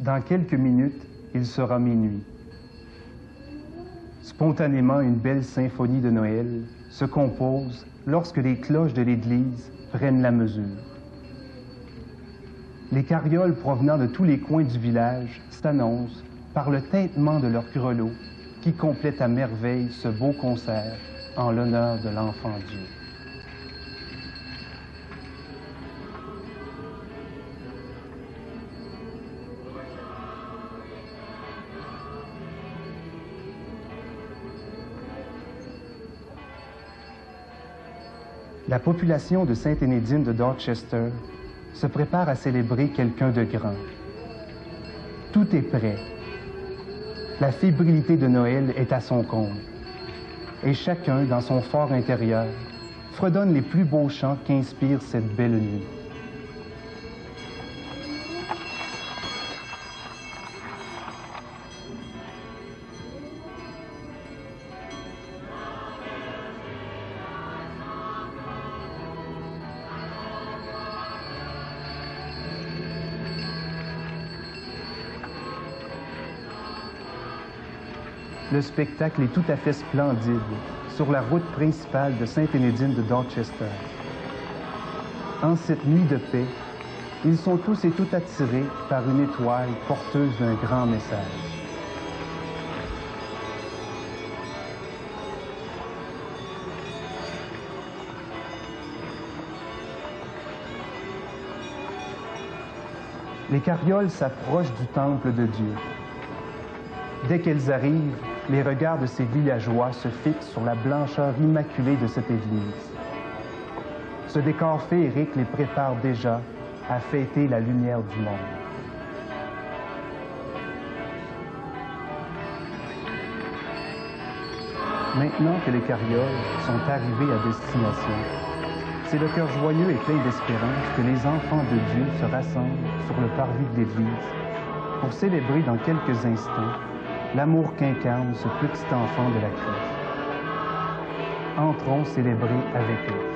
Dans quelques minutes, il sera minuit. Spontanément, une belle symphonie de Noël se compose lorsque les cloches de l'église prennent la mesure. Les carrioles provenant de tous les coins du village s'annoncent par le tintement de leurs grelots qui complètent à merveille ce beau concert en l'honneur de l'enfant Dieu. La population de Sainte-Énédine de Dorchester se prépare à célébrer quelqu'un de grand. Tout est prêt. La fébrilité de Noël est à son comble. Et chacun, dans son fort intérieur, fredonne les plus beaux chants qu'inspire cette belle nuit. Le spectacle est tout à fait splendide sur la route principale de Sainte-Énédine de Dorchester. En cette nuit de paix, ils sont tous et toutes attirés par une étoile porteuse d'un grand message. Les carrioles s'approchent du temple de Dieu. Dès qu'elles arrivent, les regards de ces villageois se fixent sur la blancheur immaculée de cette église. Ce décor féerique les prépare déjà à fêter la lumière du monde. Maintenant que les carrioles sont arrivées à destination, c'est le cœur joyeux et plein d'espérance que les enfants de Dieu se rassemblent sur le parvis de l'église pour célébrer dans quelques instants l'amour qu'incarne ce petit enfant de la Christ. Entrons célébrer avec eux.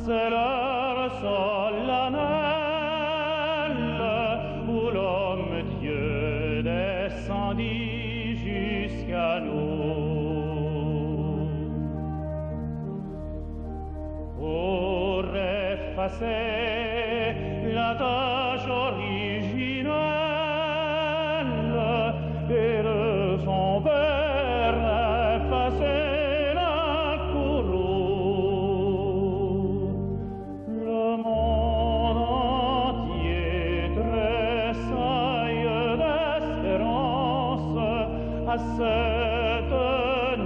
C'est l'heure solennelle où l'homme Dieu descendit jusqu'à nous pour effacer la tâche originelle et de son Père effacer à cette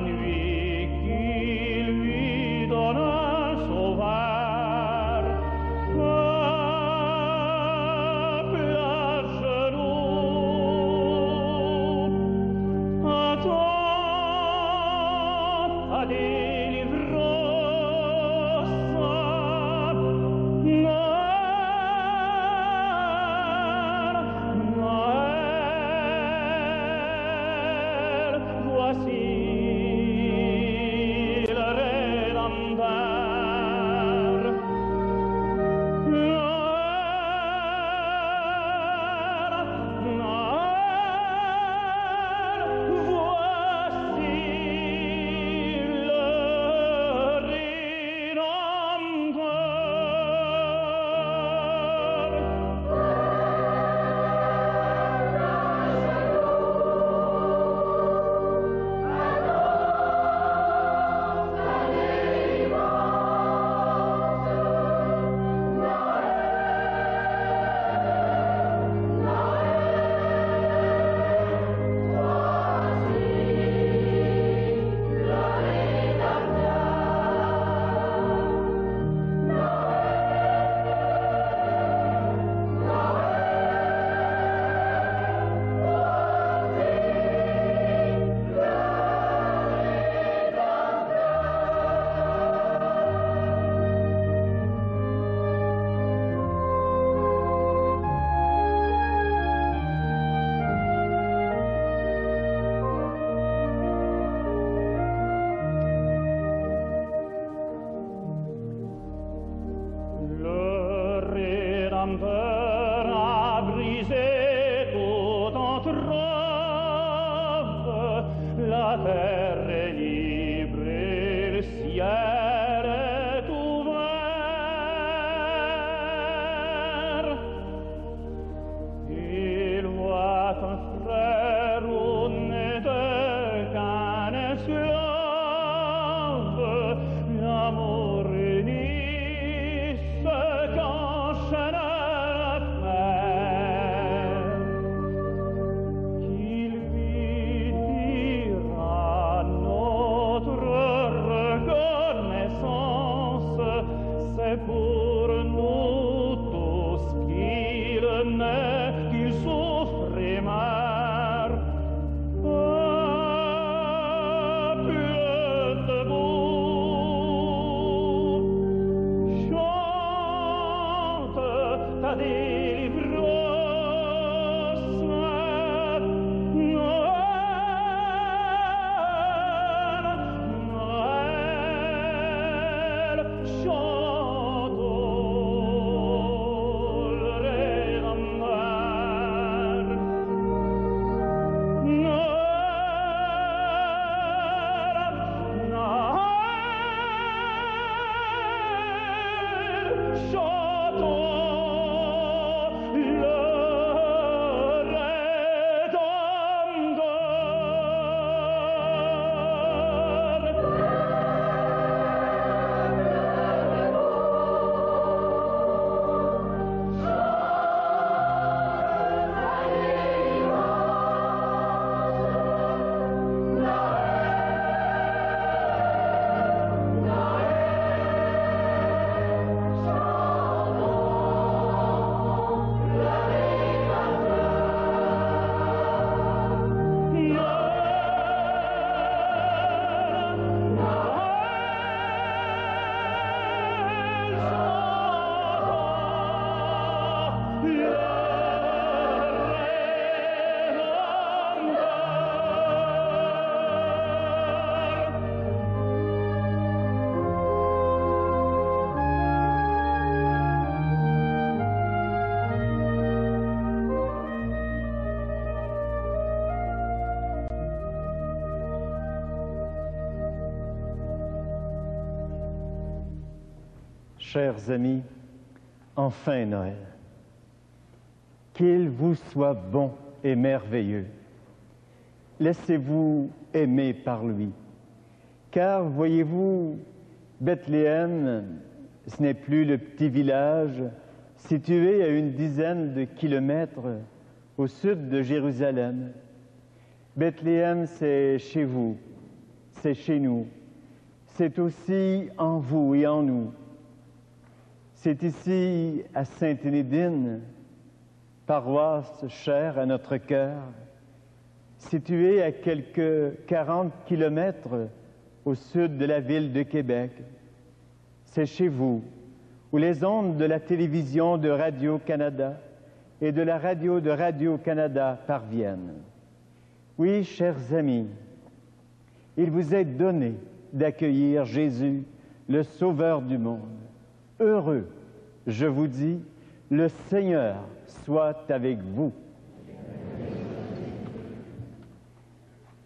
nuit qu'il lui donne un sauveur. Peuple à genoux, attends ta délivrance. Noël, lenteur a brisé tout entrave. La terre est libre et le ciel est ouvert. Il voit un frère au nez de qu'un esclave, l'amour uni se qu'enchaîne la terre. Qu'il lui dira notre reconnaissance, c'est pour nous tous qu'il naît, qu'il souffre et meurt. Peuple debout, chante ta délivrance. Noël, Noël, chantons le Rédempteur. Noël, Noël, chantons le Chers amis, enfin Noël. Qu'il vous soit bon et merveilleux. Laissez-vous aimer par lui. Car, voyez-vous, Bethléem, ce n'est plus le petit village situé à une dizaine de kilomètres au sud de Jérusalem. Bethléem, c'est chez vous, c'est chez nous, c'est aussi en vous et en nous. C'est ici, à Sainte-Énédine, paroisse chère à notre cœur, située à quelques 40 kilomètres au sud de la ville de Québec. C'est chez vous, où les ondes de la télévision de Radio-Canada et de la radio de Radio-Canada parviennent. Oui, chers amis, il vous est donné d'accueillir Jésus, le Sauveur du monde. Heureux, je vous dis, le Seigneur soit avec vous.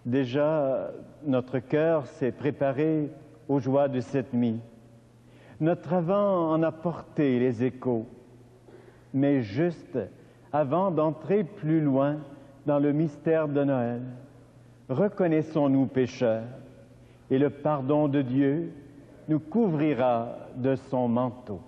Déjà, notre cœur s'est préparé aux joies de cette nuit. Notre avant en a porté les échos. Mais juste avant d'entrer plus loin dans le mystère de Noël, reconnaissons-nous pécheurs, et le pardon de Dieu nous couvrira de son manteau.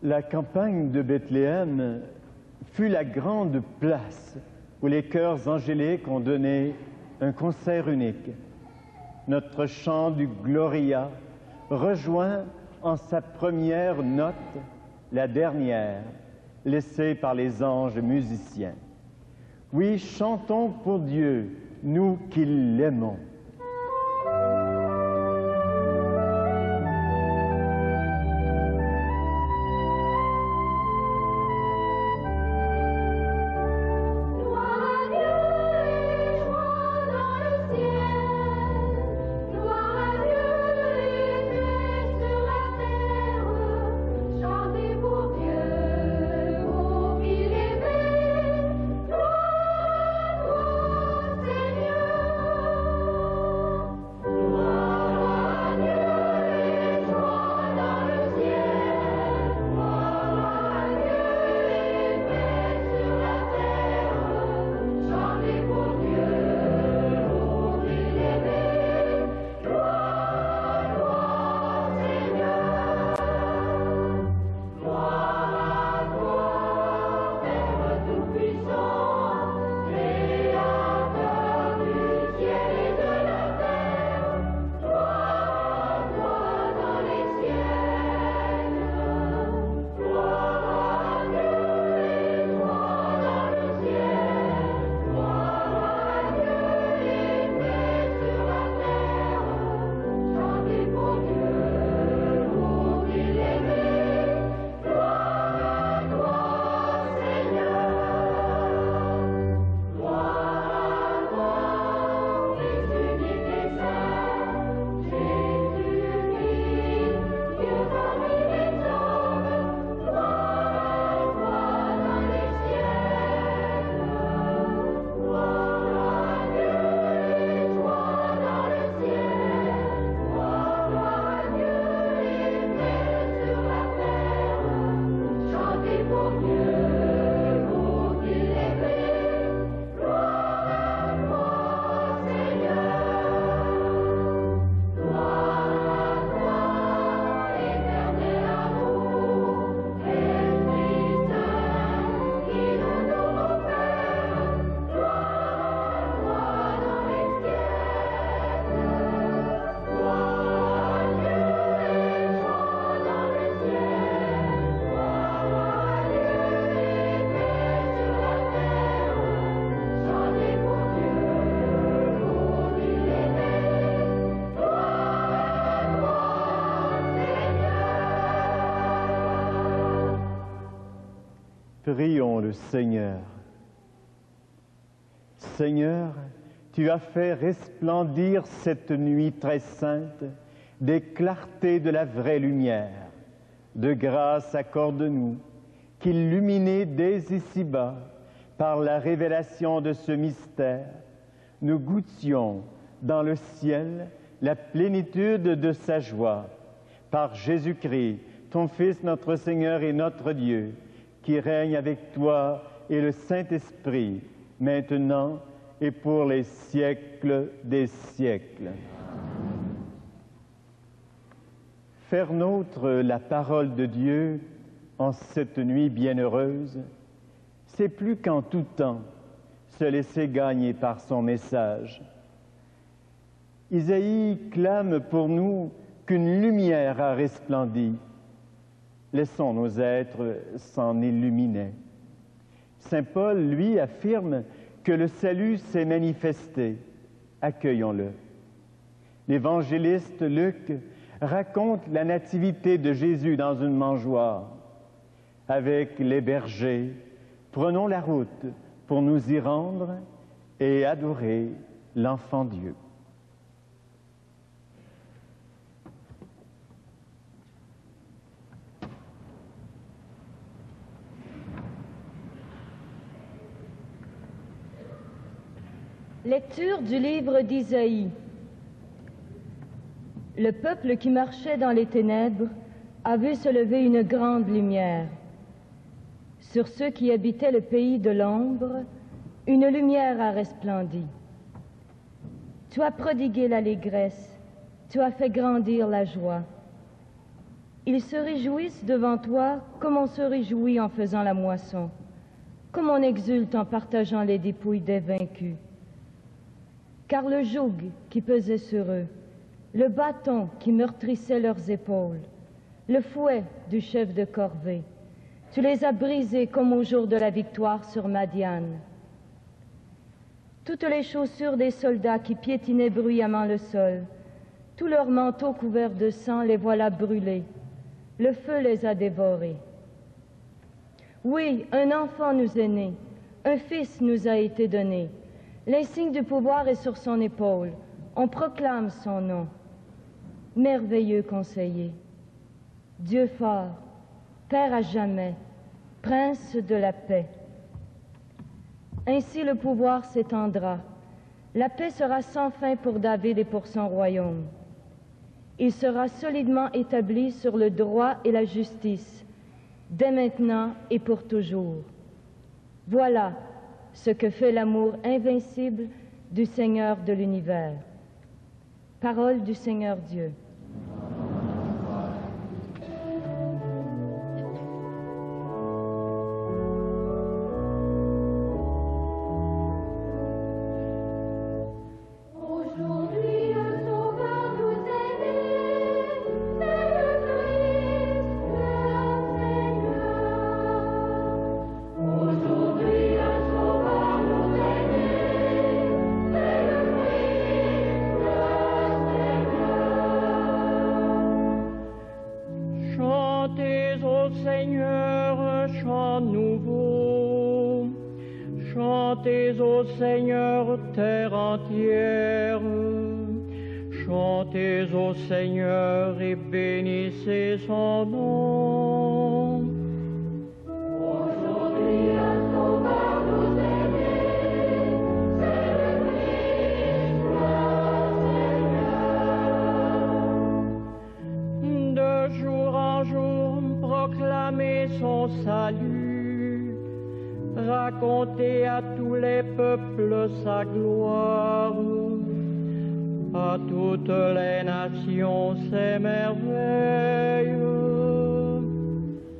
La campagne de Bethléem fut la grande place où les chœurs angéliques ont donné un concert unique. Notre chant du Gloria rejoint en sa première note la dernière, laissée par les anges musiciens. Oui, chantons pour Dieu, nous qui l'aimons. Prions le Seigneur. Seigneur, tu as fait resplendir cette nuit très sainte des clartés de la vraie lumière. De grâce, accorde-nous qu'illuminés dès ici-bas par la révélation de ce mystère, nous goûtions dans le ciel la plénitude de sa joie. Par Jésus-Christ, ton Fils, notre Seigneur et notre Dieu, qui règne avec toi et le Saint-Esprit, maintenant et pour les siècles des siècles. Faire nôtre la parole de Dieu en cette nuit bienheureuse, c'est plus qu'en tout temps se laisser gagner par son message. Isaïe clame pour nous qu'une lumière a resplendi. Laissons nos êtres s'en illuminer. Saint Paul, lui, affirme que le salut s'est manifesté. Accueillons-le. L'évangéliste Luc raconte la nativité de Jésus dans une mangeoire. Avec les bergers, prenons la route pour nous y rendre et adorer l'enfant Dieu. Lecture du livre d'Isaïe. Le peuple qui marchait dans les ténèbres a vu se lever une grande lumière. Sur ceux qui habitaient le pays de l'ombre, une lumière a resplendi. Tu as prodigué l'allégresse, tu as fait grandir la joie. Ils se réjouissent devant toi comme on se réjouit en faisant la moisson, comme on exulte en partageant les dépouilles des vaincus. Car le joug qui pesait sur eux, le bâton qui meurtrissait leurs épaules, le fouet du chef de corvée, tu les as brisés comme au jour de la victoire sur Madiane. Toutes les chaussures des soldats qui piétinaient bruyamment le sol, tous leurs manteaux couverts de sang, les voilà brûlés. Le feu les a dévorés. Oui, un enfant nous est né, un fils nous a été donné. L'insigne du pouvoir est sur son épaule. On proclame son nom. Merveilleux conseiller, Dieu fort, Père à jamais, Prince de la paix. Ainsi le pouvoir s'étendra. La paix sera sans fin pour David et pour son royaume. Il sera solidement établi sur le droit et la justice, dès maintenant et pour toujours. Voilà ce que fait l'amour invincible du Seigneur de l'univers. Parole du Seigneur Dieu. Chantez au Seigneur, terre entière. Chantez au Seigneur et bénissez son nom. Aujourd'hui un sauveur nous est né, c'est le Christ, le Seigneur. De jour en jour, proclamez son salut. Racontez à tous les peuples sa gloire, à toutes les nations ses merveilles.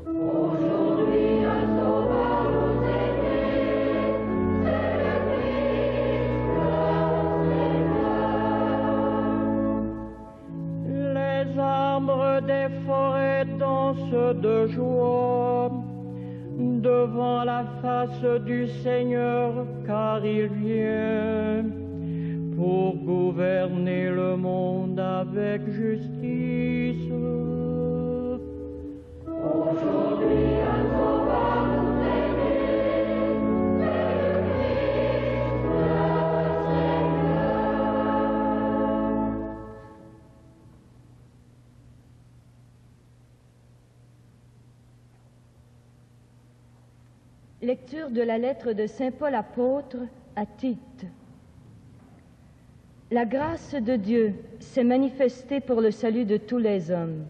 Aujourd'hui un sauveur nous est né, c'est le Christ, le Seigneur. Les arbres des forêts dansent de joie devant la face du Seigneur, car il vient pour gouverner le monde avec justice. Aujourd'hui un sauveur nous est né, c'est le Christ, le Seigneur. Lecture de la lettre de Saint Paul apôtre à Tite. La grâce de Dieu s'est manifestée pour le salut de tous les hommes.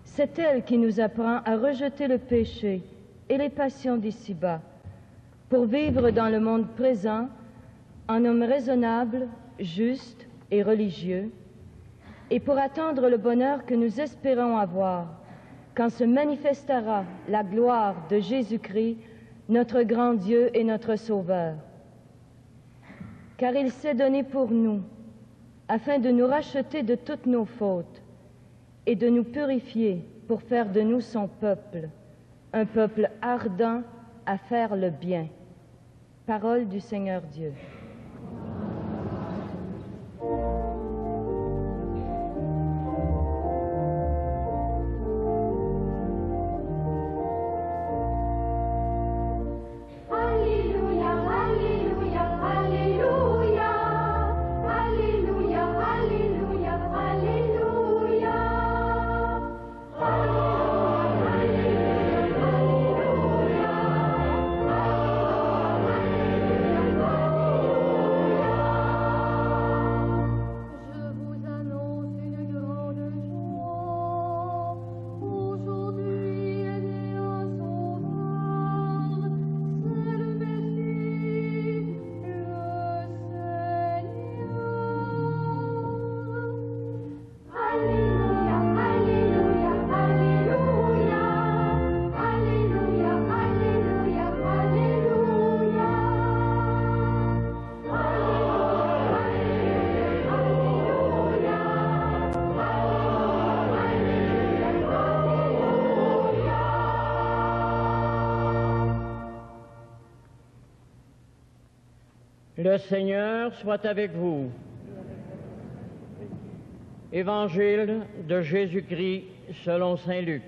C'est elle qui nous apprend à rejeter le péché et les passions d'ici-bas, pour vivre dans le monde présent en homme raisonnable, juste et religieux, et pour attendre le bonheur que nous espérons avoir quand se manifestera la gloire de Jésus-Christ, notre grand Dieu et notre Sauveur. Car il s'est donné pour nous, afin de nous racheter de toutes nos fautes et de nous purifier pour faire de nous son peuple, un peuple ardent à faire le bien. Parole du Seigneur Dieu. Alléluia. Le Seigneur soit avec vous. Évangile de Jésus-Christ selon saint Luc.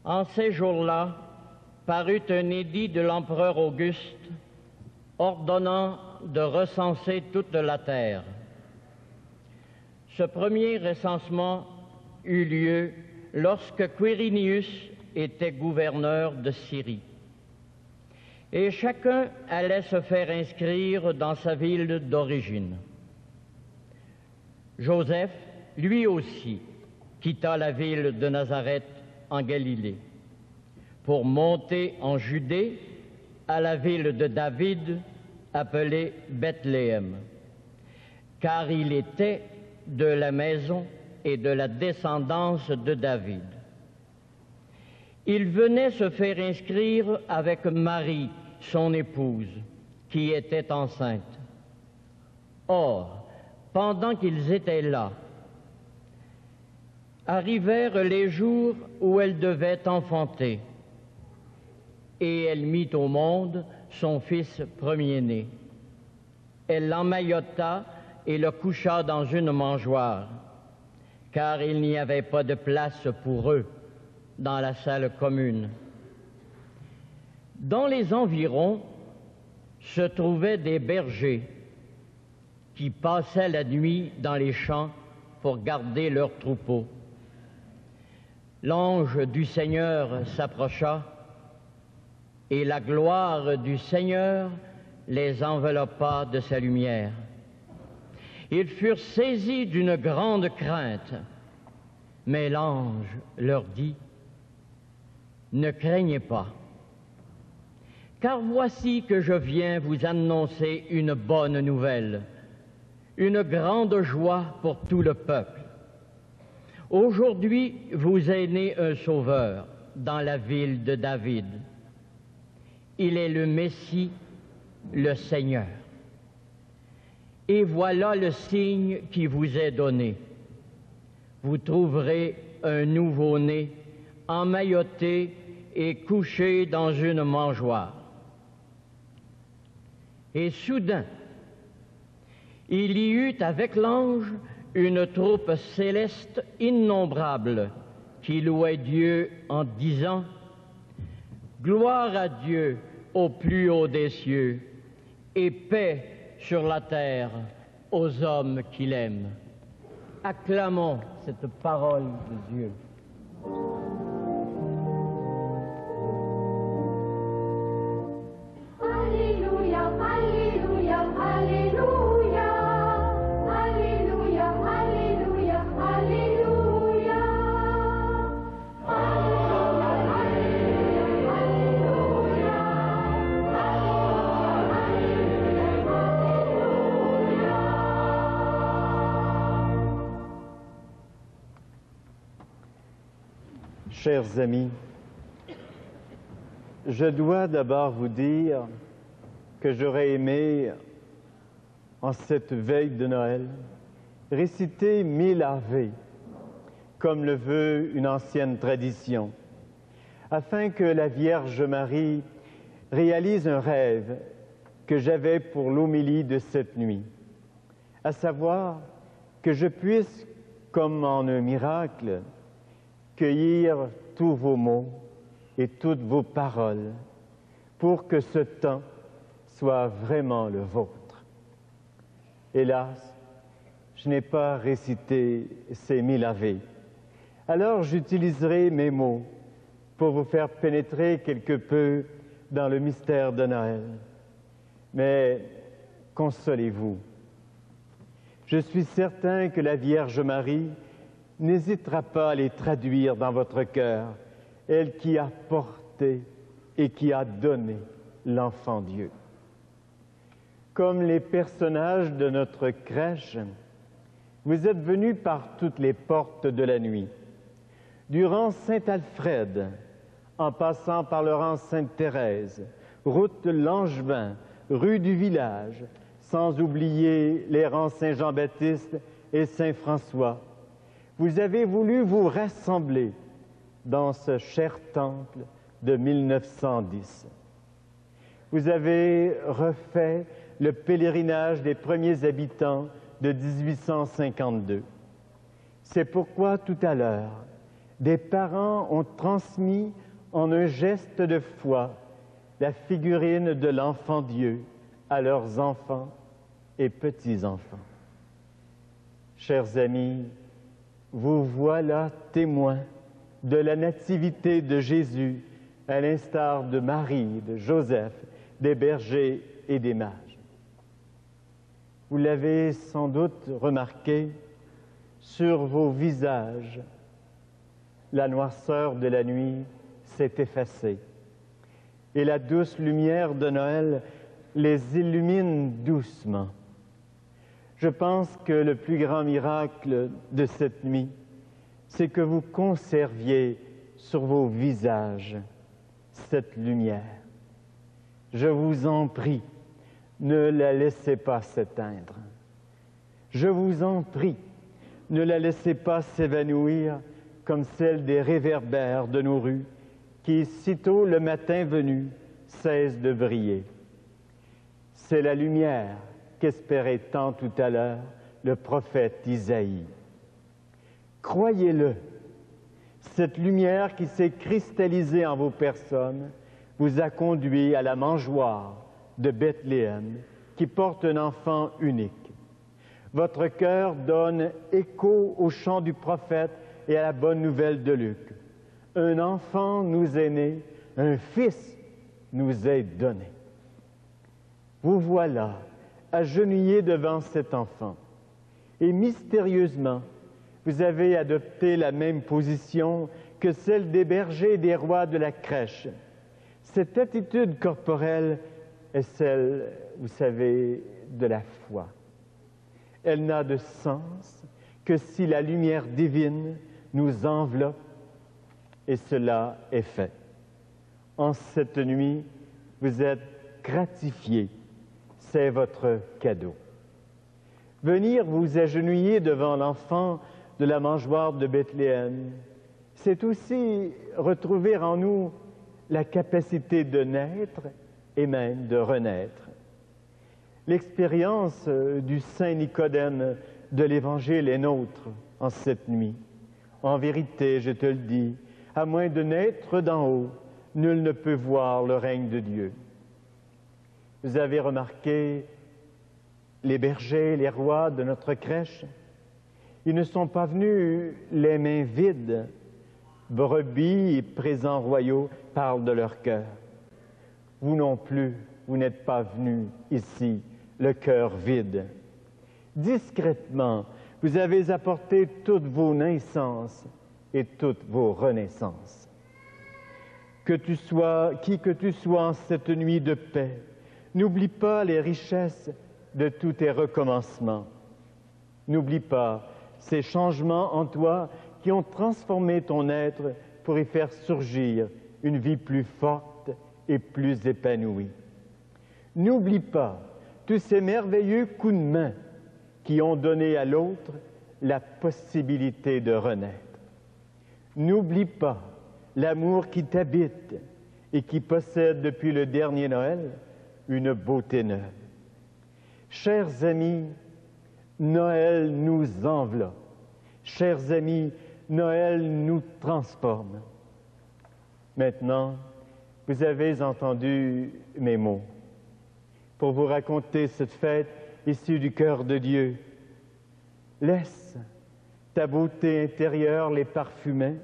En ces jours-là, parut un édit de l'empereur Auguste ordonnant de recenser toute la terre. Ce premier recensement eut lieu lorsque Quirinius était gouverneur de Syrie. Et chacun allait se faire inscrire dans sa ville d'origine. Joseph, lui aussi, quitta la ville de Nazareth en Galilée, pour monter en Judée à la ville de David, appelée Bethléem, car il était de la maison et de la descendance de David. Il venait se faire inscrire avec Marie, son épouse, qui était enceinte. Or, pendant qu'ils étaient là, arrivèrent les jours où elle devait enfanter, et elle mit au monde son fils premier-né. Elle l'emmaillota et le coucha dans une mangeoire, car il n'y avait pas de place pour eux dans la salle commune. Dans les environs se trouvaient des bergers qui passaient la nuit dans les champs pour garder leurs troupeaux. L'ange du Seigneur s'approcha et la gloire du Seigneur les enveloppa de sa lumière. Ils furent saisis d'une grande crainte, mais l'ange leur dit : « Ne craignez pas, car voici que je viens vous annoncer une bonne nouvelle, une grande joie pour tout le peuple. Aujourd'hui, vous est né un sauveur dans la ville de David. Il est le Messie, le Seigneur. Et voilà le signe qui vous est donné. Vous trouverez un nouveau-né emmailloté et couché dans une mangeoire. » Et soudain, il y eut avec l'ange une troupe céleste innombrable qui louait Dieu en disant : « Gloire à Dieu au plus haut des cieux et paix sur la terre aux hommes qu'il aime. » Acclamons cette parole de Dieu. Chers amis, je dois d'abord vous dire que j'aurais aimé, en cette veille de Noël, réciter 1000 Ave, comme le veut une ancienne tradition, afin que la Vierge Marie réalise un rêve que j'avais pour l'homélie de cette nuit, à savoir que je puisse, comme en un miracle, cueillir tous vos mots et toutes vos paroles pour que ce temps soit vraiment le vôtre. Hélas, je n'ai pas récité ces 1000 Ave. Alors j'utiliserai mes mots pour vous faire pénétrer quelque peu dans le mystère de Noël. Mais consolez-vous. Je suis certain que la Vierge Marie n'hésitera pas à les traduire dans votre cœur, elle qui a porté et qui a donné l'enfant Dieu. Comme les personnages de notre crèche, Vous êtes venus par toutes les portes de la nuit, du rang Saint-Alfred, en passant par le rang Sainte-Thérèse, route Langevin, rue du village, sans oublier les rangs Saint-Jean-Baptiste et Saint-François. Vous avez voulu vous rassembler dans ce cher temple de 1910. Vous avez refait le pèlerinage des premiers habitants de 1852. C'est pourquoi tout à l'heure, des parents ont transmis en un geste de foi la figurine de l'enfant Dieu à leurs enfants et petits-enfants. Chers amis, vous voilà témoins de la nativité de Jésus, à l'instar de Marie, de Joseph, des bergers et des mages. Vous l'avez sans doute remarqué, sur vos visages, la noirceur de la nuit s'est effacée et la douce lumière de Noël les illumine doucement. Je pense que le plus grand miracle de cette nuit, c'est que vous conserviez sur vos visages cette lumière. Je vous en prie, ne la laissez pas s'éteindre. Je vous en prie, ne la laissez pas s'évanouir comme celle des réverbères de nos rues qui, sitôt le matin venu, cessent de briller. C'est la lumière qu'espérait tant tout à l'heure le prophète Isaïe. Croyez-le, cette lumière qui s'est cristallisée en vos personnes vous a conduit à la mangeoire de Bethléem qui porte un enfant unique. Votre cœur donne écho au chant du prophète et à la bonne nouvelle de Luc. Un enfant nous est né, un fils nous est donné. Vous voilà agenouillés devant cet enfant et mystérieusement, vous avez adopté la même position que celle des bergers et des rois de la crèche. Cette attitude corporelle est celle, vous savez, de la foi. Elle n'a de sens que si la lumière divine nous enveloppe, et cela est fait. En cette nuit, vous êtes gratifiés. C'est votre cadeau. Venir vous agenouiller devant l'enfant de la mangeoire de Bethléem, c'est aussi retrouver en nous la capacité de naître et même de renaître. L'expérience du Saint Nicodème de l'Évangile est nôtre en cette nuit. En vérité, je te le dis, à moins de naître d'en haut, nul ne peut voir le règne de Dieu. Vous avez remarqué les bergers, les rois de notre crèche, ils ne sont pas venus les mains vides. Brebis et présents royaux parlent de leur cœur. Vous non plus, vous n'êtes pas venus ici le cœur vide. Discrètement, vous avez apporté toutes vos naissances et toutes vos renaissances. Qui que tu sois en cette nuit de paix, n'oublie pas les richesses de tous tes recommencements. N'oublie pas ces changements en toi qui ont transformé ton être pour y faire surgir une vie plus forte et plus épanouie. N'oublie pas tous ces merveilleux coups de main qui ont donné à l'autre la possibilité de renaître. N'oublie pas l'amour qui t'habite et qui possède depuis le dernier Noël une beauté neuve. Chers amis, Noël nous enveloppe. Chers amis, Noël nous transforme. Maintenant, vous avez entendu mes mots pour vous raconter cette fête issue du cœur de Dieu. Laisse ta beauté intérieure les parfumer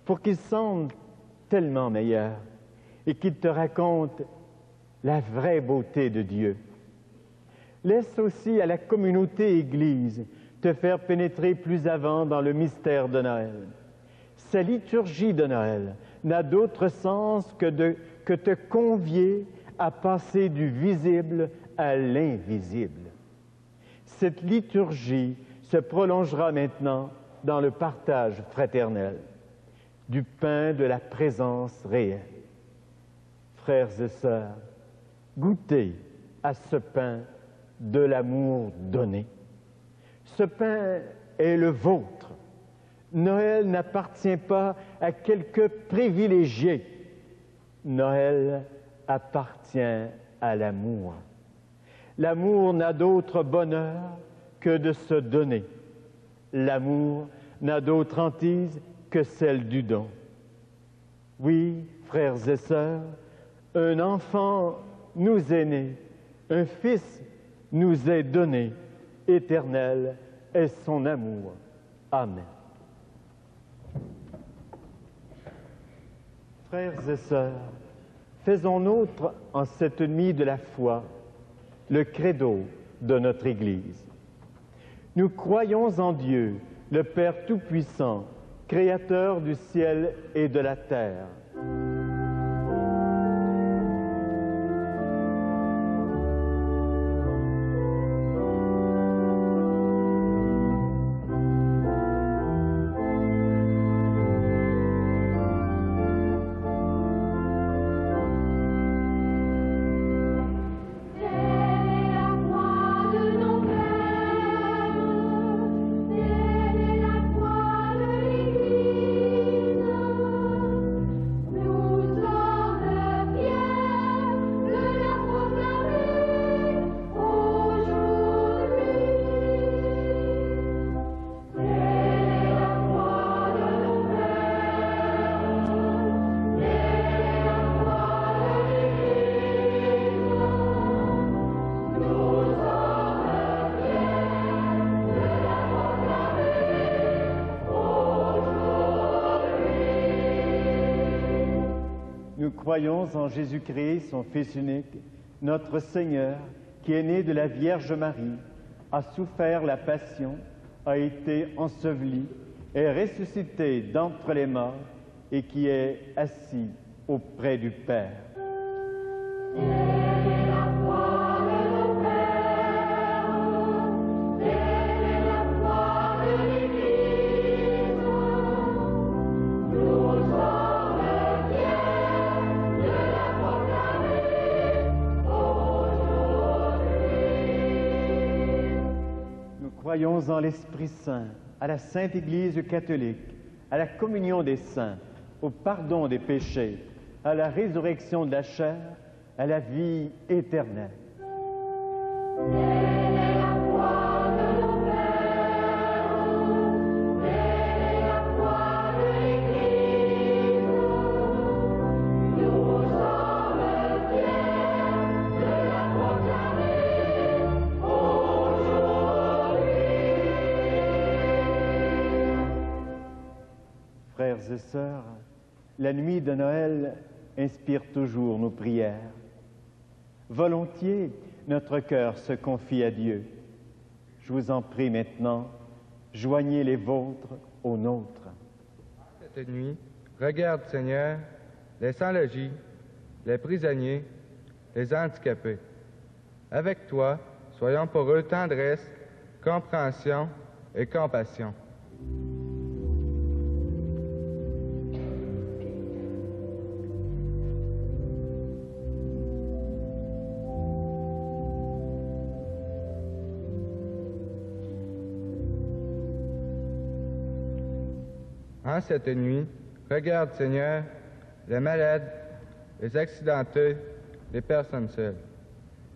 pour qu'ils sentent tellement meilleurs et qu'ils te racontent la vraie beauté de Dieu. Laisse aussi à la communauté Église te faire pénétrer plus avant dans le mystère de Noël. Sa liturgie de Noël n'a d'autre sens que te convier à passer du visible à l'invisible. Cette liturgie se prolongera maintenant dans le partage fraternel du pain de la présence réelle. Frères et sœurs, goûtez à ce pain de l'amour donné. Ce pain est le vôtre. Noël n'appartient pas à quelques privilégiés. Noël appartient à l'amour. L'amour n'a d'autre bonheur que de se donner. L'amour n'a d'autre hantise que celle du don. Oui, frères et sœurs, un enfant nous est né, un fils nous est donné, éternel est son amour. Amen. Frères et sœurs, faisons nôtre en cette nuit de la foi le credo de notre Église. Nous croyons en Dieu, le Père Tout-Puissant, Créateur du ciel et de la terre. Nous croyons en Jésus-Christ, son Fils unique, notre Seigneur, qui est né de la Vierge Marie, a souffert la passion, a été enseveli, est ressuscité d'entre les morts et qui est assis auprès du Père. Croyons en l'Esprit Saint, à la Sainte Église catholique, à la communion des saints, au pardon des péchés, à la résurrection de la chair, à la vie éternelle. Frères et sœurs, la nuit de Noël inspire toujours nos prières. Volontiers, notre cœur se confie à Dieu. Je vous en prie maintenant, joignez les vôtres aux nôtres. Cette nuit, regarde, Seigneur, les sans-logis, les prisonniers, les handicapés. Avec toi, soyons pour eux tendresse, compréhension et compassion. En cette nuit, regarde, Seigneur, les malades, les accidentés, les personnes seules.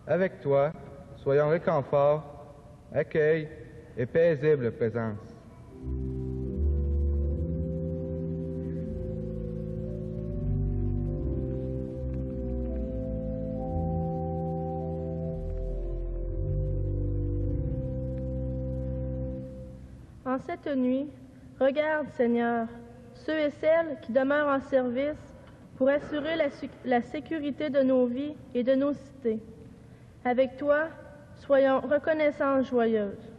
Avec toi, soyons réconfort, accueil et paisible présence. En cette nuit, regarde, Seigneur, ceux et celles qui demeurent en service pour assurer la sécurité de nos vies et de nos cités. Avec toi, soyons reconnaissantes joyeuses.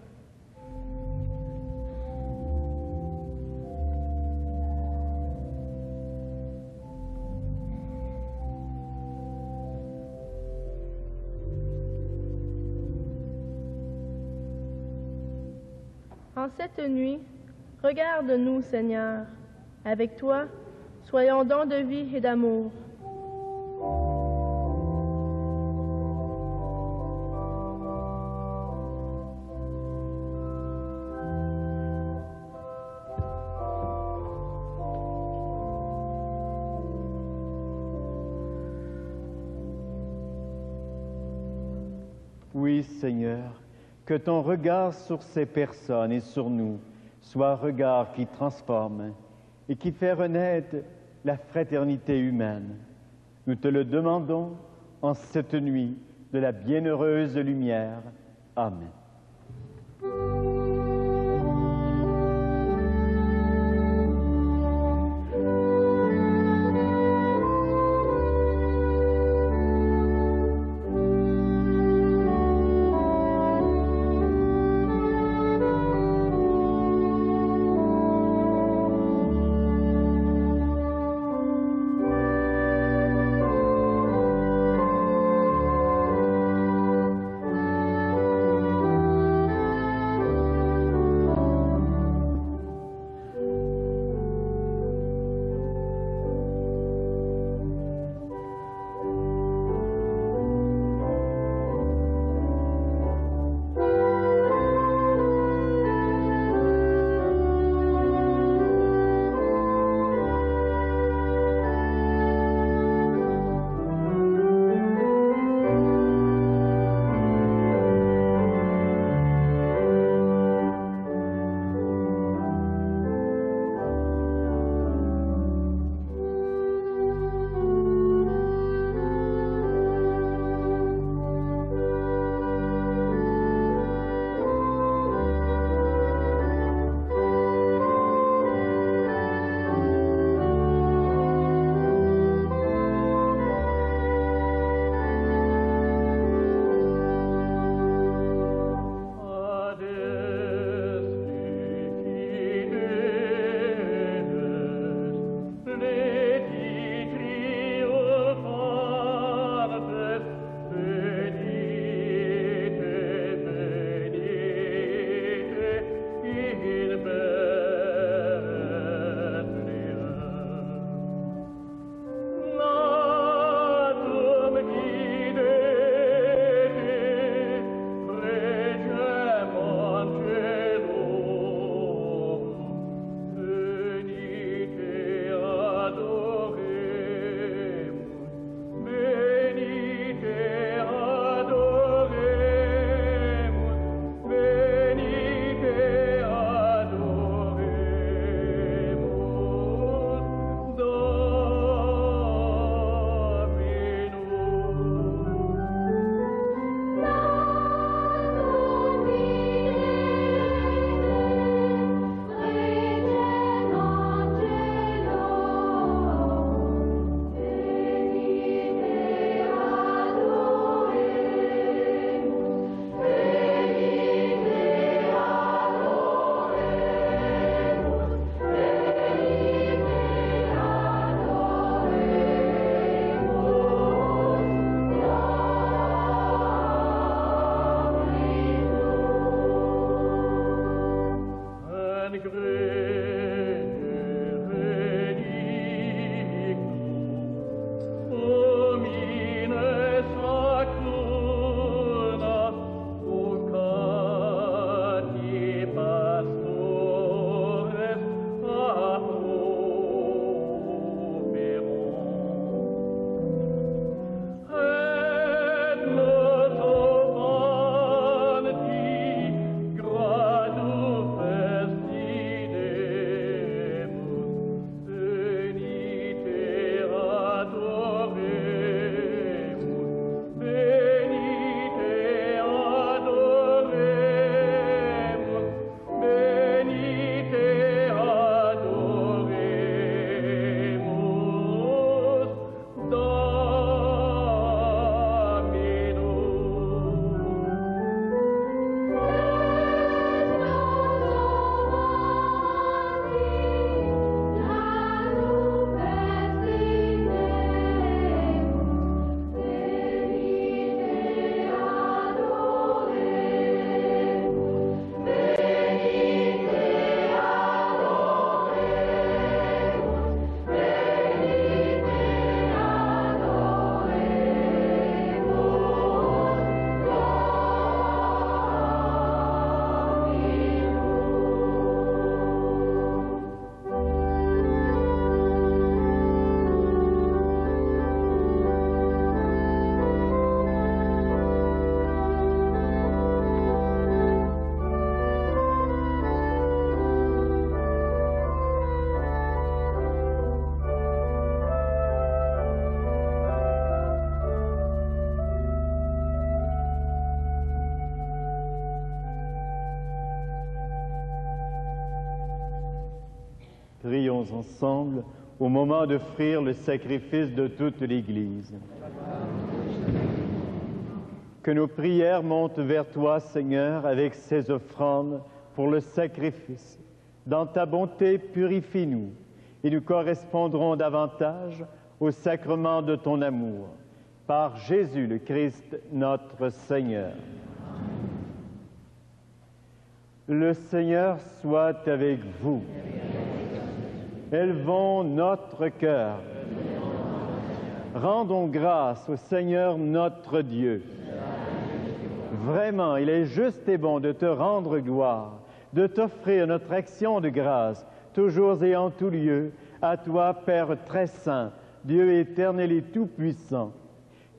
En cette nuit, regarde-nous, Seigneur. Avec toi, soyons dons de vie et d'amour. Oui, Seigneur, que ton regard sur ces personnes et sur nous soit un regard qui transforme et qui fait renaître la fraternité humaine. Nous te le demandons en cette nuit de la bienheureuse lumière. Amen. Prions ensemble au moment d'offrir le sacrifice de toute l'Église. Que nos prières montent vers toi, Seigneur, avec ces offrandes pour le sacrifice. Dans ta bonté, purifie-nous et nous correspondrons davantage au sacrement de ton amour. Par Jésus le Christ, notre Seigneur. Le Seigneur soit avec vous. Élevons notre cœur. Rendons grâce au Seigneur notre Dieu. Vraiment, il est juste et bon de te rendre gloire, de t'offrir notre action de grâce, toujours et en tout lieu, à toi, Père très saint, Dieu éternel et tout-puissant.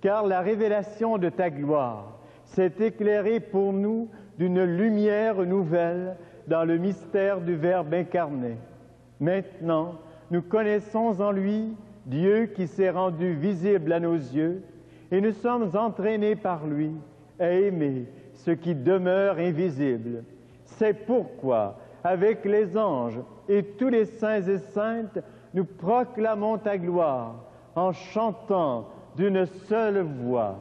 Car la révélation de ta gloire s'est éclairée pour nous d'une lumière nouvelle dans le mystère du Verbe incarné. Maintenant, nous connaissons en lui Dieu qui s'est rendu visible à nos yeux, et nous sommes entraînés par lui à aimer ce qui demeure invisible. C'est pourquoi, avec les anges et tous les saints et saintes, nous proclamons ta gloire en chantant d'une seule voix.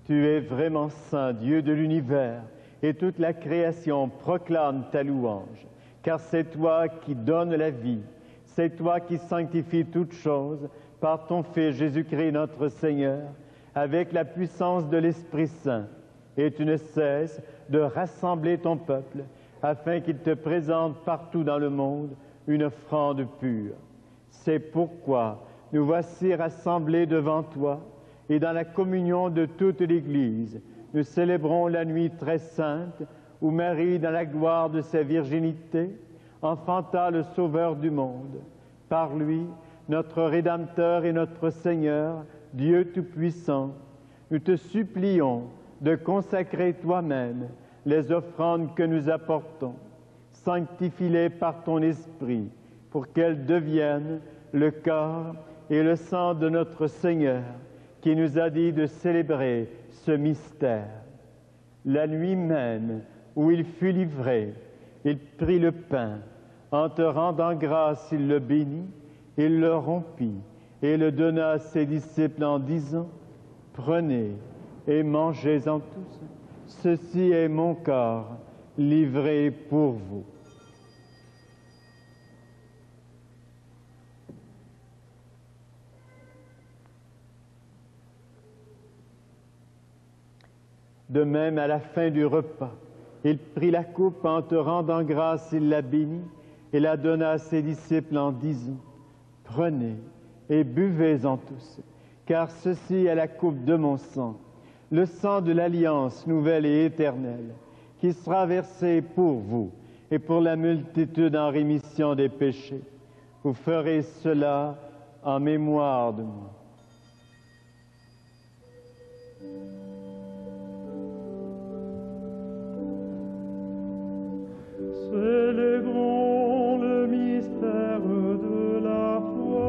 Tu es vraiment saint, Dieu de l'univers, et toute la création proclame ta louange, car c'est toi qui donnes la vie, c'est toi qui sanctifies toutes choses par ton Fils Jésus-Christ notre Seigneur, avec la puissance de l'Esprit Saint, et tu ne cesses de rassembler ton peuple, afin qu'il te présente partout dans le monde une offrande pure. C'est pourquoi nous voici rassemblés devant toi, et dans la communion de toute l'Église, nous célébrons la nuit très sainte où Marie, dans la gloire de sa virginité, enfanta le Sauveur du monde. Par lui, notre Rédempteur et notre Seigneur, Dieu Tout-Puissant, nous te supplions de consacrer toi-même les offrandes que nous apportons. Sanctifie-les par ton Esprit, pour qu'elles deviennent le corps et le sang de notre Seigneur, qui nous a dit de célébrer ce mystère. La nuit même où il fut livré, il prit le pain. En te rendant grâce, il le bénit, il le rompit et le donna à ses disciples en disant : « Prenez et mangez-en tous. Ceci est mon corps livré pour vous. » De même, à la fin du repas, il prit la coupe, en te rendant grâce, il la bénit et la donna à ses disciples en disant : « Prenez et buvez-en tous, car ceci est la coupe de mon sang, le sang de l'alliance nouvelle et éternelle, qui sera versé pour vous et pour la multitude en rémission des péchés. Vous ferez cela en mémoire de moi. Célébrons le mystère de la foi.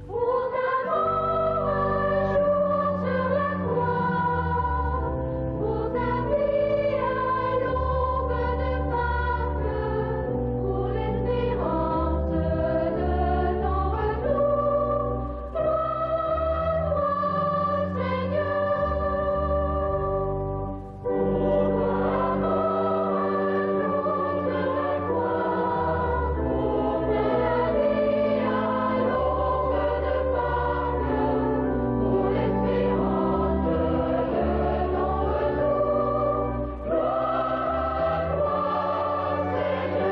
Pour ta mort un jour sur la croix, pour ta vie à l'aube de Pâques, pour l'espérance de ton retour, gloire à toi, Seigneur. Pour ta mort un jour sur la croix, pour ta vie à l'aube de Pâques, pour l'espérance de ton retour, gloire à toi, Seigneur.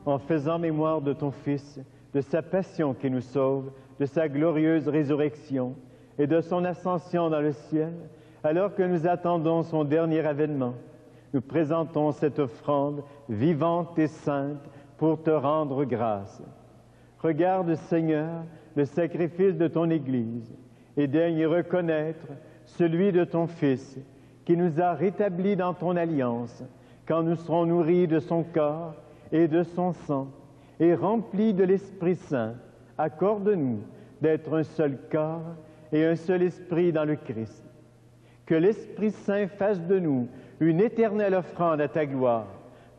En faisant mémoire de ton Fils, de sa passion qui nous sauve, de sa glorieuse résurrection et de son ascension dans le ciel, alors que nous attendons son dernier avènement, nous présentons cette offrande vivante et sainte pour te rendre grâce. Regarde, Seigneur, le sacrifice de ton Église et daigne y reconnaître celui de ton Fils qui nous a rétablis dans ton alliance quand nous serons nourris de son corps et de son sang et remplis de l'Esprit Saint. Accorde-nous d'être un seul corps et un seul esprit dans le Christ. Que l'Esprit Saint fasse de nous une éternelle offrande à ta gloire,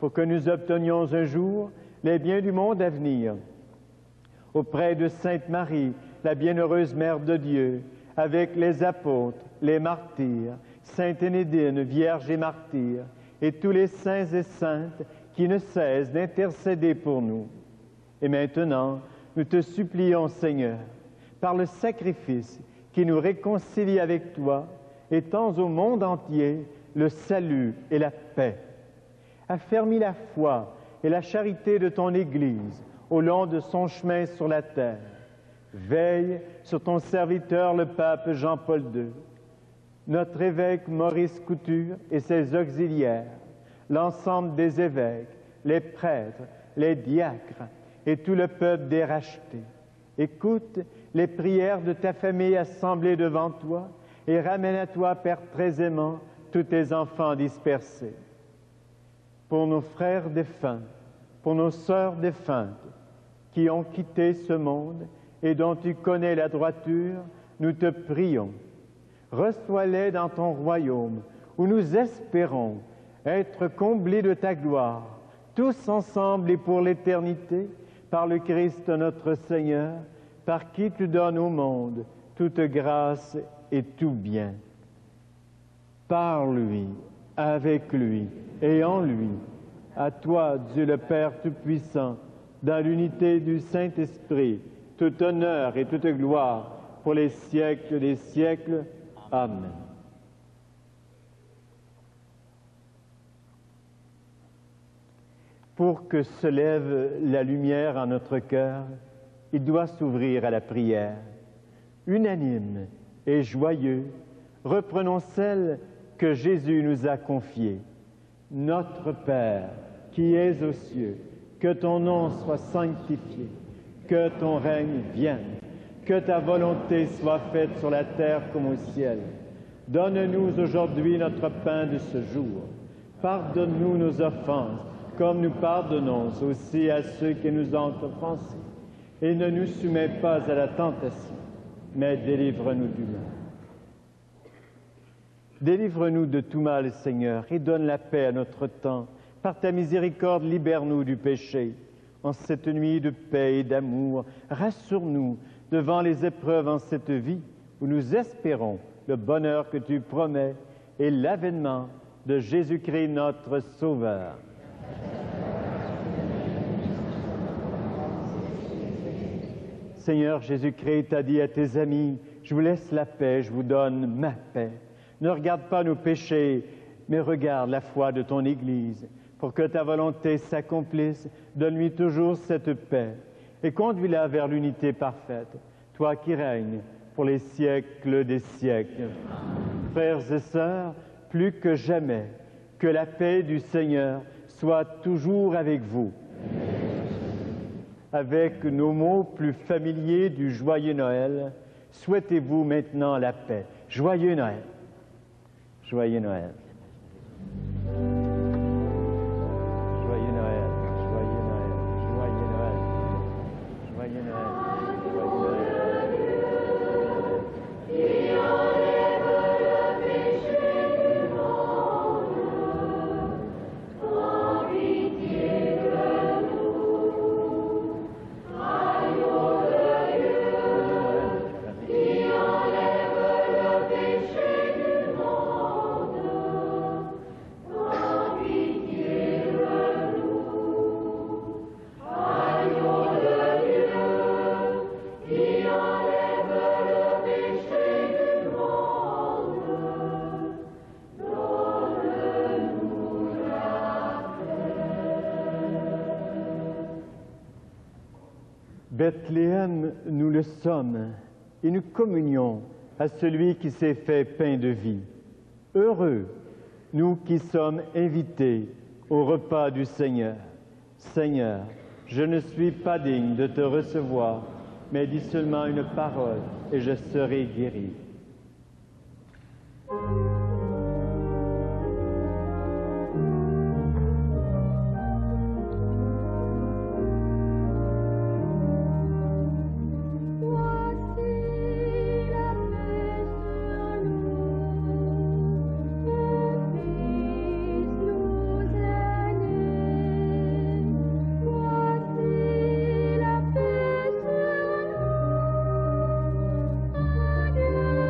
pour que nous obtenions un jour les biens du monde à venir. Auprès de Sainte Marie, la bienheureuse Mère de Dieu, avec les apôtres, les martyrs, Sainte Énédine, Vierge et martyr, et tous les saints et saintes qui ne cessent d'intercéder pour nous. Et maintenant, nous te supplions, Seigneur, par le sacrifice qui nous réconcilie avec toi, étends au monde entier le salut et la paix. Affermis la foi et la charité de ton Église au long de son chemin sur la terre. Veille sur ton serviteur, le pape Jean-Paul II, notre évêque Maurice Couture et ses auxiliaires, l'ensemble des évêques, les prêtres, les diacres et tout le peuple des rachetés. Écoute les prières de ta famille assemblée devant toi et ramène à toi, Père très aimant, tous tes enfants dispersés. Pour nos frères défunts, pour nos sœurs défuntes qui ont quitté ce monde et dont tu connais la droiture, nous te prions. Reçois-les dans ton royaume où nous espérons être comblés de ta gloire, tous ensemble et pour l'éternité, par le Christ notre Seigneur, par qui tu donnes au monde toute grâce et tout bien. Par lui, avec lui et en lui, à toi, Dieu le Père Tout-Puissant, dans l'unité du Saint-Esprit, tout honneur et toute gloire pour les siècles des siècles. Amen. Pour que se lève la lumière en notre cœur, il doit s'ouvrir à la prière. Unanime et joyeux, reprenons celle que Jésus nous a confiée. Notre Père, qui es aux cieux, que ton nom soit sanctifié, que ton règne vienne, que ta volonté soit faite sur la terre comme au ciel. Donne-nous aujourd'hui notre pain de ce jour. Pardonne-nous nos offenses, comme nous pardonnons aussi à ceux qui nous ont offensés. Et ne nous soumets pas à la tentation, mais délivre-nous du mal. Délivre-nous de tout mal, Seigneur, et donne la paix à notre temps. Par ta miséricorde, libère-nous du péché. En cette nuit de paix et d'amour, rassure-nous devant les épreuves en cette vie où nous espérons le bonheur que tu promets et l'avènement de Jésus-Christ notre Sauveur. Seigneur Jésus-Christ, t'as dit à tes amis, je vous laisse la paix, je vous donne ma paix. Ne regarde pas nos péchés, mais regarde la foi de ton Église. Pour que ta volonté s'accomplisse, donne-lui toujours cette paix et conduis-la vers l'unité parfaite, toi qui règnes pour les siècles des siècles. Frères et sœurs, plus que jamais, que la paix du Seigneur soit toujours avec vous. Avec nos mots plus familiers du Joyeux Noël, souhaitez-vous maintenant la paix. Joyeux Noël. Joyeux Noël. Joyeux Noël. Joyeux Noël. Joyeux Noël. Joyeux Noël. Joyeux Bethléem, nous le sommes, et nous communions à celui qui s'est fait pain de vie. Heureux, nous qui sommes invités au repas du Seigneur. Seigneur, je ne suis pas digne de te recevoir, mais dis seulement une parole et je serai guéri. Adieu.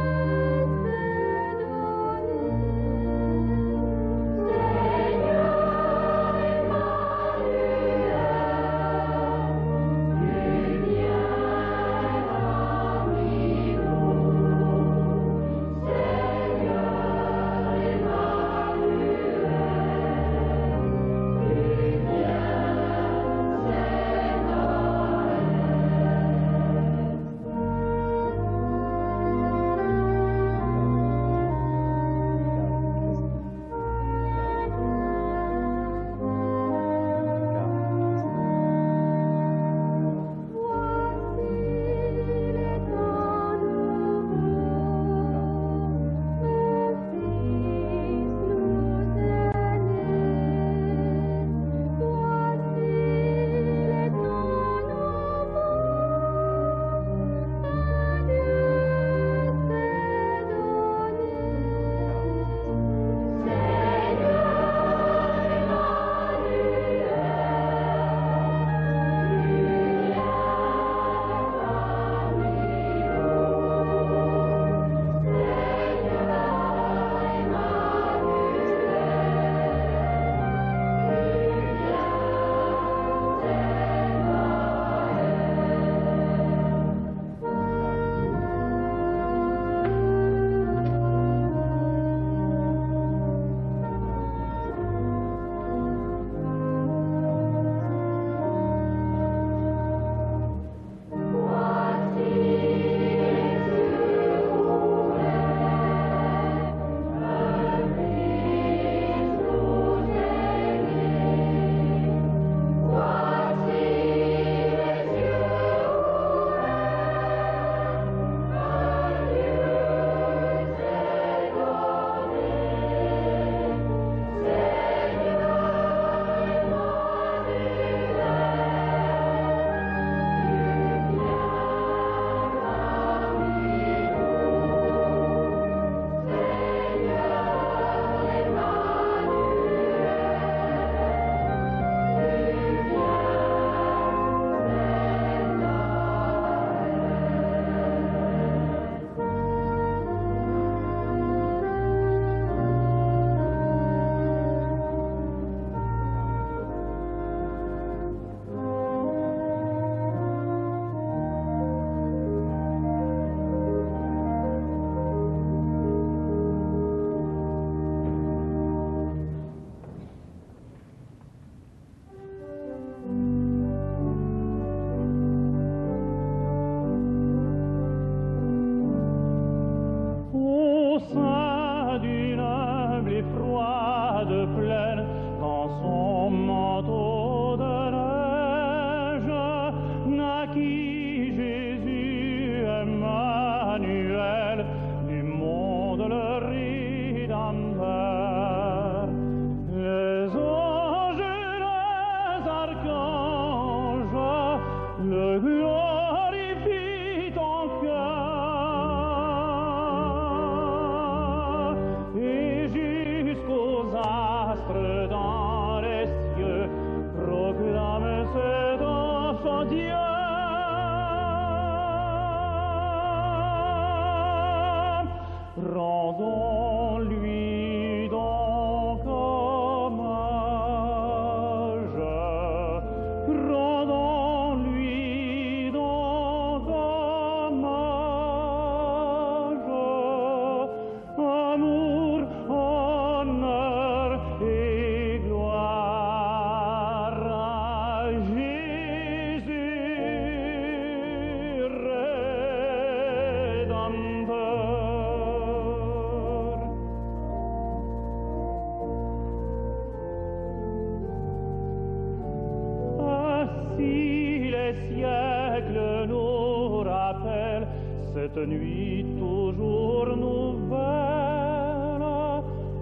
appelle, cette nuit toujours nouvelle,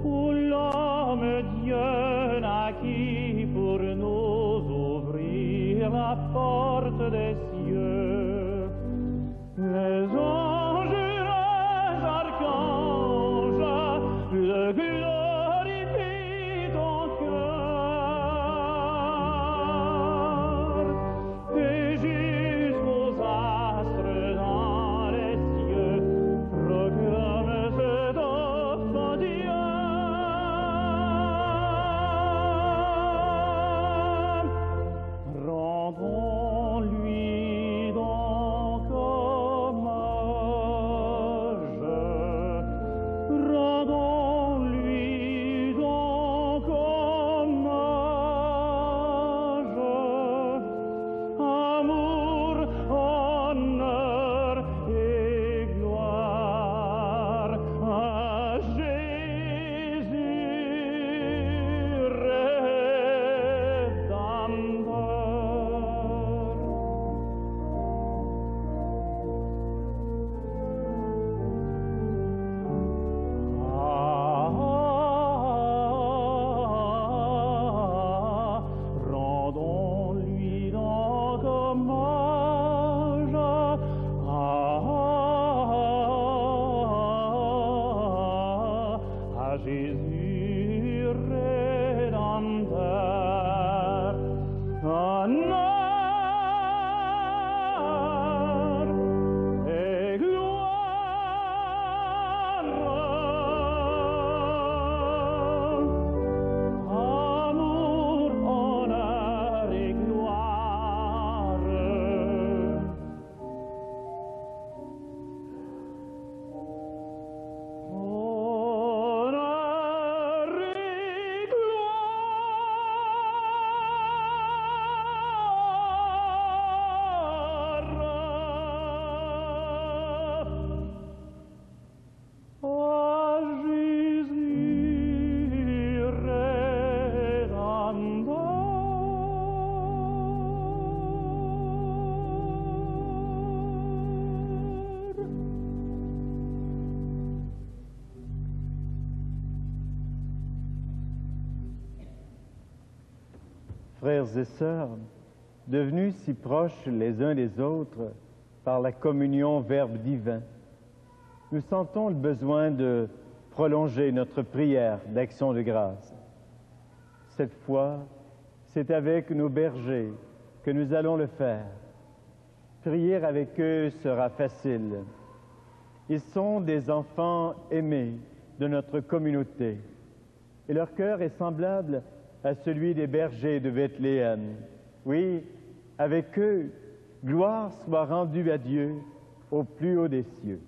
où l'homme Dieu naquit pour nous ouvrir la porte des cieux. Les anges, les archanges, le glorifient ton cœur, et jusqu'aux astres dans les cieux proclament cet offre Dieu. Rendons-lui donc hommage, rendons-lui donc hommage, amour, honneur et gloire à Jésus Rédempteur. Rendons-lui donc hommage, à Jésus Rédempteur. Honneur et gloire, amour, honneur et gloire. Honneur et gloire à Jésus Rédempteur. Frères et sœurs, devenus si proches les uns des autres par la communion Verbe divin, nous sentons le besoin de prolonger notre prière d'action de grâce. Cette fois, c'est avec nos bergers que nous allons le faire. Prier avec eux sera facile. Ils sont des enfants aimés de notre communauté et leur cœur est semblable à celui des bergers de Bethléem. Oui, avec eux, gloire soit rendue à Dieu au plus haut des cieux.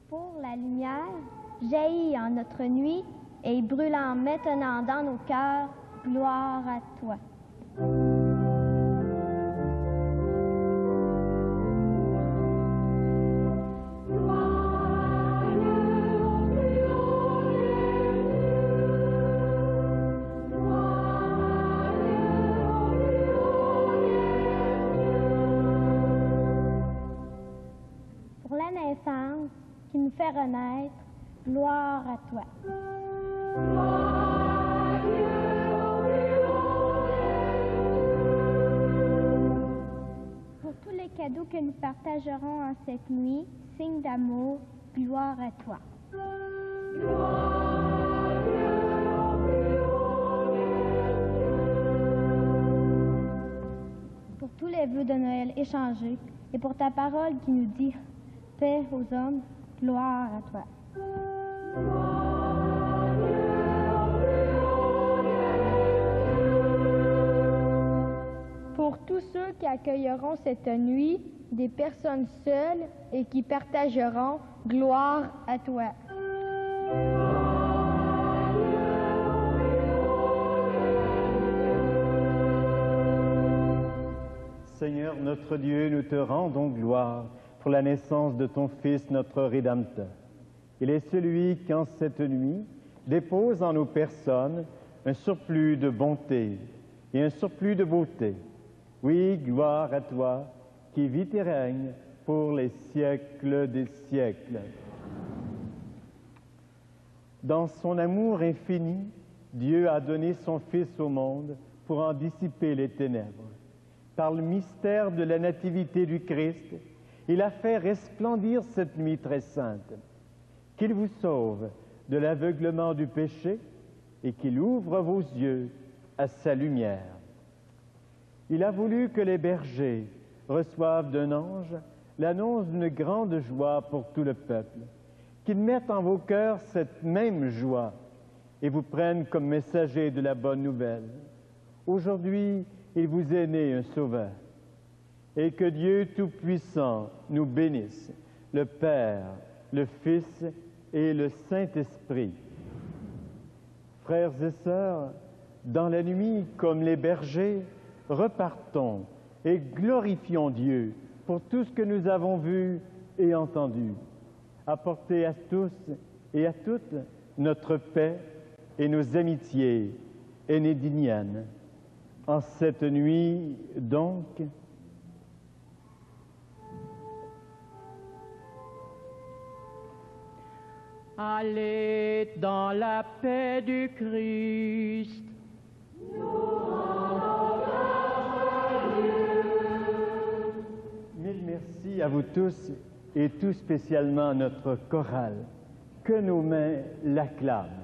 Pour la lumière, jaillit en notre nuit et brûlant maintenant dans nos cœurs, gloire à toi. Pour la naissance qui nous fait renaître, gloire à toi. Pour tous les cadeaux que nous partagerons en cette nuit, signe d'amour, gloire à toi. Pour tous les vœux de Noël échangés et pour ta parole qui nous dit paix aux hommes, gloire à toi. Pour tous ceux qui accueilleront cette nuit, des personnes seules et qui partageront, gloire à toi. Seigneur notre Dieu, nous te rendons gloire pour la naissance de ton Fils, notre Rédempteur. Il est celui qui, en cette nuit, dépose en nos personnes un surplus de bonté et un surplus de beauté. Oui, gloire à toi, qui vit et règne pour les siècles des siècles. Dans son amour infini, Dieu a donné son Fils au monde pour en dissiper les ténèbres. Par le mystère de la nativité du Christ, il a fait resplendir cette nuit très sainte, qu'il vous sauve de l'aveuglement du péché et qu'il ouvre vos yeux à sa lumière. Il a voulu que les bergers reçoivent d'un ange l'annonce d'une grande joie pour tout le peuple, qu'ils mettent en vos cœurs cette même joie et vous prennent comme messagers de la bonne nouvelle. Aujourd'hui, il vous est né un sauveur, et que Dieu Tout-Puissant nous bénisse, le Père, le Fils et le Saint-Esprit. Frères et sœurs, dans la nuit, comme les bergers, repartons et glorifions Dieu pour tout ce que nous avons vu et entendu. Apportez à tous et à toutes notre paix et nos amitiés énédiniennes. En cette nuit, donc, allez dans la paix du Christ. Mille merci à vous tous et tout spécialement à notre chorale. Que nos mains l'acclament.